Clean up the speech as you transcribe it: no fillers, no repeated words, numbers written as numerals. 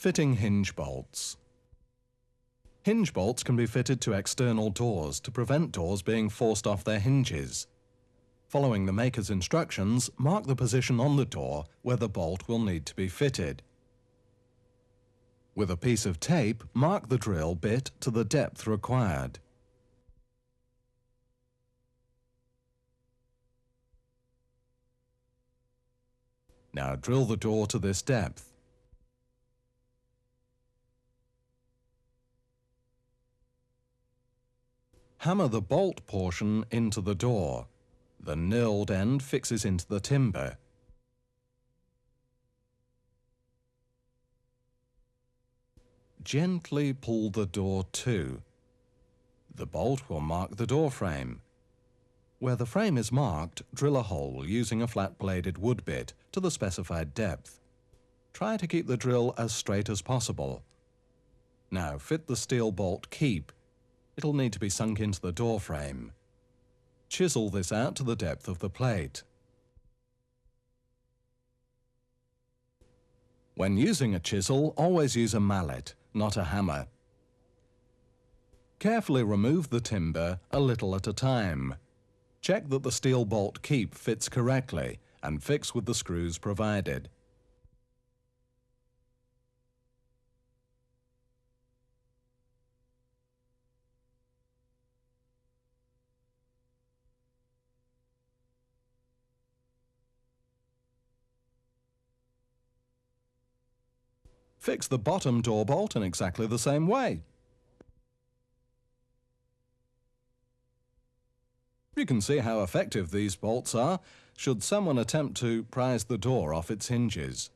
Fitting hinge bolts. Hinge bolts can be fitted to external doors to prevent doors being forced off their hinges. Following the maker's instructions, mark the position on the door where the bolt will need to be fitted. With a piece of tape, mark the drill bit to the depth required. Now drill the door to this depth. Hammer the bolt portion into the door. The knurled end fixes into the timber. Gently pull the door to. The bolt will mark the door frame. Where the frame is marked, drill a hole using a flat-bladed wood bit to the specified depth. Try to keep the drill as straight as possible. Now fit the steel bolt keep. It'll need to be sunk into the door frame. Chisel this out to the depth of the plate. When using a chisel, always use a mallet, not a hammer. Carefully remove the timber a little at a time. Check that the steel bolt keep fits correctly and fix with the screws provided. Fix the bottom door bolt in exactly the same way. You can see how effective these bolts are should someone attempt to prise the door off its hinges.